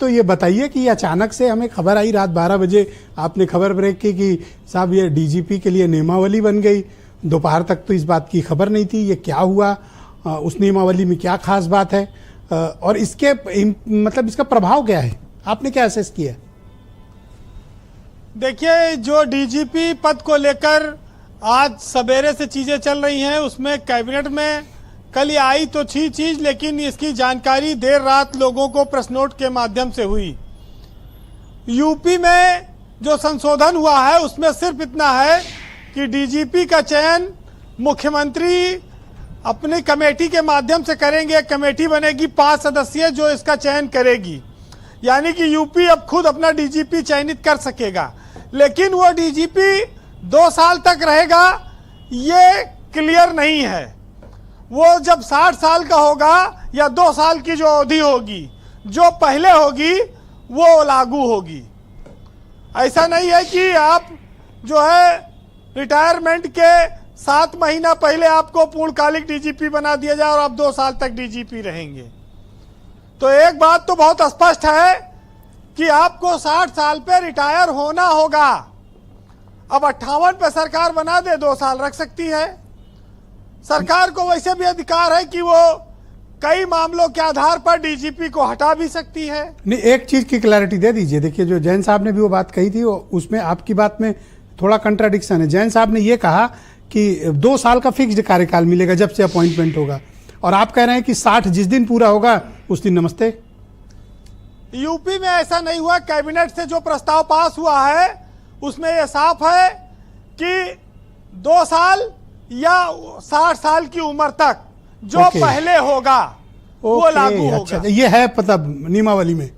तो ये बताइए कि अचानक से हमें खबर आई रात 12 बजे, आपने खबर ब्रेक की कि साहब ये डीजीपी के लिए नियमावली बन गई। दोपहर तक तो इस बात की खबर नहीं थी, ये क्या हुआ, उस नियमावली में क्या खास बात है, और इसके मतलब इसका प्रभाव क्या है, आपने क्या असेस किया? देखिए, जो डीजीपी पद को लेकर आज सवेरे से चीजें चल रही हैं, उसमें कैबिनेट में कल ये आई तो थी चीज, लेकिन इसकी जानकारी देर रात लोगों को प्रेस नोट के माध्यम से हुई। यूपी में जो संशोधन हुआ है उसमें सिर्फ इतना है कि डीजीपी का चयन मुख्यमंत्री अपनी कमेटी के माध्यम से करेंगे। एक कमेटी बनेगी 5 सदस्यीय जो इसका चयन करेगी, यानी कि यूपी अब खुद अपना डीजीपी चयनित कर सकेगा। लेकिन वो डीजीपी 2 साल तक रहेगा ये क्लियर नहीं है। वो जब 60 साल का होगा या 2 साल की जो अवधि होगी, जो पहले होगी वो लागू होगी। ऐसा नहीं है कि आप जो है रिटायरमेंट के 7 महीना पहले आपको पूर्णकालिक डीजीपी बना दिया जाए और आप 2 साल तक डीजीपी रहेंगे। तो एक बात तो बहुत स्पष्ट है कि आपको 60 साल पे रिटायर होना होगा। अब 58 पे सरकार बना दे, 2 साल रख सकती है। सरकार को वैसे भी अधिकार है कि वो कई मामलों के आधार पर डीजीपी को हटा भी सकती है। नहीं, एक चीज की क्लैरिटी दे दीजिए। देखिए, जो जैन साहब ने भी वो बात कही थी, उसमें आपकी बात में थोड़ा कंट्राडिक्शन है। जैन साहब ने ये कहा कि 2 साल का फिक्स्ड कार्यकाल मिलेगा जब से अपॉइंटमेंट होगा, और आप कह रहे हैं कि 60 जिस दिन पूरा होगा उस दिन नमस्ते। यूपी में ऐसा नहीं हुआ। कैबिनेट से जो प्रस्ताव पास हुआ है उसमें यह साफ है कि 2 साल या 60 साल की उम्र तक जो पहले होगा वो लागू होगा। अच्छा, ये है मतलब नियमावली में,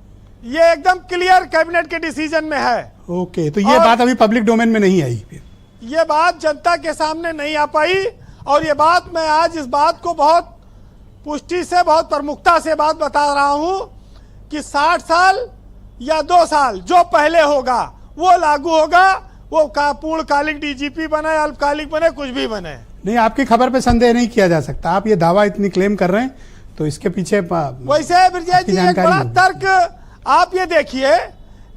ये एकदम क्लियर कैबिनेट के डिसीजन में है। ओके, तो ये बात अभी पब्लिक डोमेन में नहीं आई, फिर ये बात जनता के सामने नहीं आ पाई। और ये बात मैं आज इस बात को बहुत पुष्टि से, बहुत प्रमुखता से बात बता रहा हूं कि 60 साल या 2 साल जो पहले होगा वो लागू होगा। वो पूर्णकालिक डीजीपी बने, अल्पकालिक बने, कुछ भी बने। नहीं, आपकी खबर पे संदेह नहीं किया जा सकता। आप ये दावा इतनी क्लेम कर रहे हैं तो इसके पीछे वैसे ब्रजेश जी एक बड़ा तर्क आप ये देखिए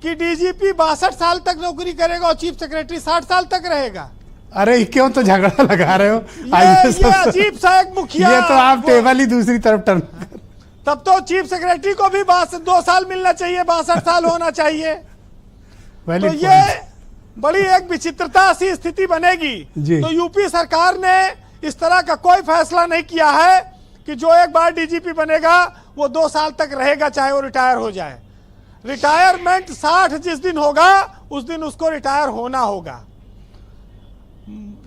कि डीजीपी 62 साल तक नौकरी करेगा और चीफ सेक्रेटरी 60 साल तक रहेगा। अरे क्यों तो झगड़ा लगा रहे हो? ये अजीब सा एक मुखिया, ये तो आप टेबल ही दूसरी तरफ टर्न। तब तो चीफ सेक्रेटरी को भी 2 साल मिलना चाहिए, 62 साल होना चाहिए। तो ये बड़ी एक विचित्रता सी स्थिति बनेगी। तो यूपी सरकार ने इस तरह का कोई फैसला नहीं किया है कि जो एक बार डीजीपी बनेगा वो 2 साल तक रहेगा, चाहे वो रिटायर हो जाए। रिटायरमेंट 60 जिस दिन होगा उस दिन उसको रिटायर होना होगा।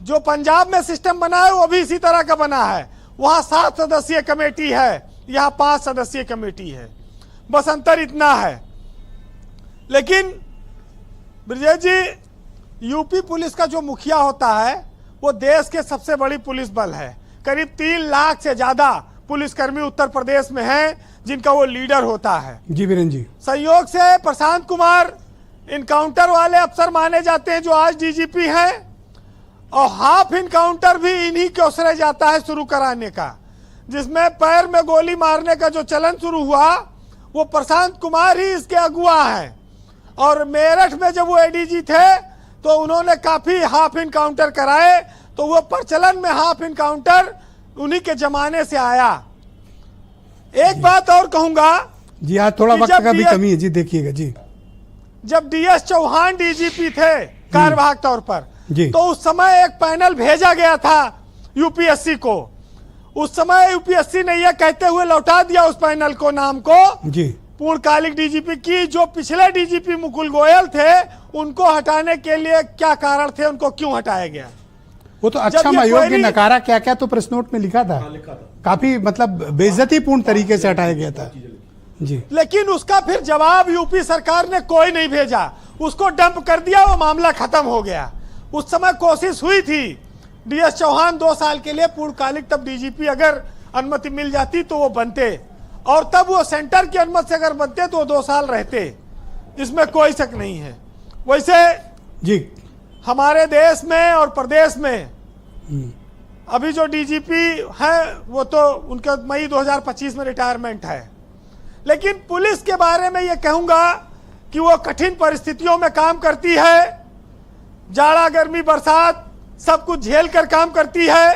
जो पंजाब में सिस्टम बना है वो भी इसी तरह का बना है। वहां 7 सदस्यीय कमेटी है, यहाँ 5 सदस्यीय कमेटी है, बस अंतर इतना है। लेकिन ब्रजेश जी, यूपी पुलिस का जो मुखिया होता है वो देश के सबसे बड़ी पुलिस बल है। करीब 3 लाख से ज्यादा पुलिसकर्मी उत्तर प्रदेश में हैं जिनका वो लीडर होता है। जी वीरेंद्र जी, संयोग से प्रशांत कुमार इनकाउंटर वाले अफसर माने जाते हैं जो आज डीजीपी हैं, और हाफ इनकाउंटर भी इन्हीं को श्रेय जाता है शुरू कराने का। जिसमें पैर में गोली मारने का जो चलन शुरू हुआ वो प्रशांत कुमार ही इसके अगुआ हैं। और मेरठ में जब वो एडीजी थे तो उन्होंने काफी हाफ इनकाउंटर कराए, तो वो प्रचलन में हाफ इनकाउंटर उन्हीं के जमाने से आया। एक बात और कहूंगा जी, हाँ थोड़ा वक्त का भी कमी है जी, देखिएगा जी। जब डीएस चौहान डीजीपी थे कार्यवाहक तौर पर, तो उस समय एक पैनल भेजा गया था यूपीएससी को। उस समय यूपीएससी ने यह कहते हुए लौटा दिया उस पैनल को, नाम को जी, पूर्णकालिक डीजीपी की जो पिछले डीजीपी मुकुल गोयल थे उनको हटाने के लिए क्या कारण थे, उनको क्यों हटाया गया। वो तो अच्छा अयोग्य, नकारा, क्या क्या तो प्रेस नोट में लिखा था। काफी मतलब बेइज्जतीपूर्ण तरीके से हटाया गया था जी। लेकिन उसका फिर जवाब यूपी सरकार ने कोई नहीं भेजा, उसको डंप कर दिया, वो मामला खत्म हो गया। उस समय कोशिश हुई थी डीएस चौहान 2 साल के लिए पूर्णकालिक, तब डीजीपी अगर अनुमति मिल जाती तो वो बनते, और तब वो सेंटर की अनुमति से अगर बनते तो 2 साल रहते, इसमें कोई शक नहीं है। वैसे जी हमारे देश में और प्रदेश में अभी जो डीजीपी है वो तो उनका मई 2025 में रिटायरमेंट है। लेकिन पुलिस के बारे में ये कहूंगा कि वो कठिन परिस्थितियों में काम करती है, जाड़ा गर्मी बरसात सब कुछ झेल कर काम करती है।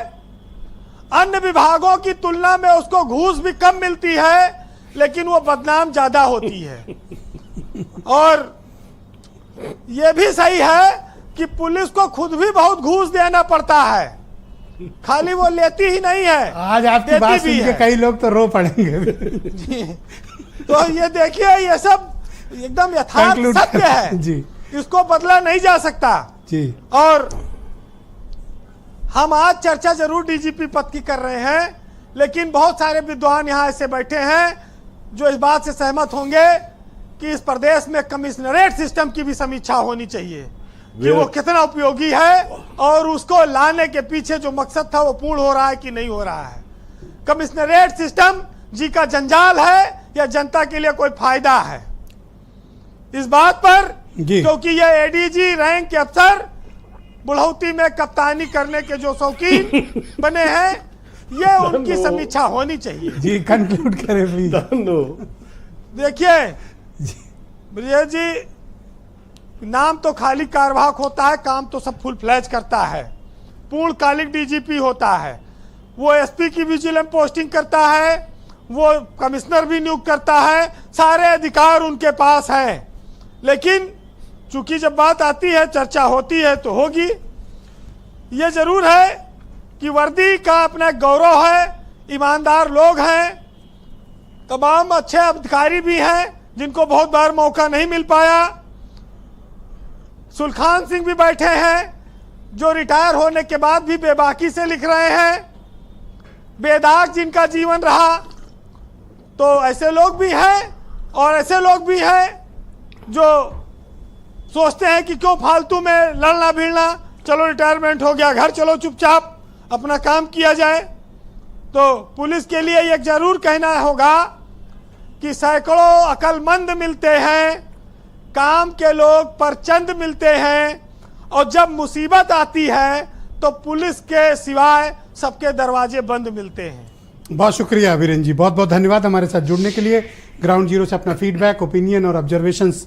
अन्य विभागों की तुलना में उसको घूस भी कम मिलती है, लेकिन वो बदनाम ज्यादा होती है। और ये भी सही है कि पुलिस को खुद भी बहुत घूस देना पड़ता है, खाली वो लेती ही नहीं है, आज आपकी बात सुन के कई लोग तो रो पड़ेंगे। जी। तो ये देखिए, ये सब एकदम यथार्थ सत्य है जी, इसको बदला नहीं जा सकता जी। और हम आज चर्चा जरूर डीजीपी पद की कर रहे हैं, लेकिन बहुत सारे विद्वान यहाँ ऐसे बैठे हैं जो इस बात से सहमत होंगे कि इस प्रदेश में कमिश्नरेट सिस्टम की भी समीक्षा होनी चाहिए कि वो कितना उपयोगी है और उसको लाने के पीछे जो मकसद था वो पूर्ण हो रहा है कि नहीं हो रहा है। कमिश्नरेट सिस्टम जी का जंजाल है या जनता के लिए कोई फायदा है, इस बात पर क्योंकि ये एडीजी रैंक के अफसर बुढ़ौती में कप्तानी करने के जो शौकीन बने हैं, ये उनकी समीक्षा होनी चाहिए। जी कंक्लूड करें प्लीज। देखिए ब्रिजेश जी, नाम तो खाली कार्यवाहक होता है, काम तो सब फुल फ्लैज करता है। पूर्णकालिक डीजीपी होता है, वो एसपी की विजिलेंस पोस्टिंग करता है, वो कमिश्नर भी नियुक्त करता है, सारे अधिकार उनके पास हैं। लेकिन चूंकि जब बात आती है, चर्चा होती है तो होगी। ये जरूर है कि वर्दी का अपना गौरव है, ईमानदार लोग हैं, तमाम अच्छे अधिकारी भी हैं जिनको बहुत बार मौका नहीं मिल पाया। सुलखान सिंह भी बैठे हैं जो रिटायर होने के बाद भी बेबाकी से लिख रहे हैं, बेदाग जिनका जीवन रहा। तो ऐसे लोग भी हैं और ऐसे लोग भी हैं जो सोचते हैं कि क्यों फालतू में लड़ना भिड़ना, चलो रिटायरमेंट हो गया, घर चलो चुपचाप अपना काम किया जाए। तो पुलिस के लिए ये जरूर कहना होगा कि सैकड़ों अक्लमंद मिलते हैं, काम के लोग परचंद मिलते हैं, और जब मुसीबत आती है तो पुलिस के सिवाय सबके दरवाजे बंद मिलते हैं। बहुत शुक्रिया वीरेंद्र जी, बहुत बहुत धन्यवाद हमारे साथ जुड़ने के लिए। ग्राउंड जीरो से अपना फीडबैक, ओपिनियन और ऑब्जर्वेशंस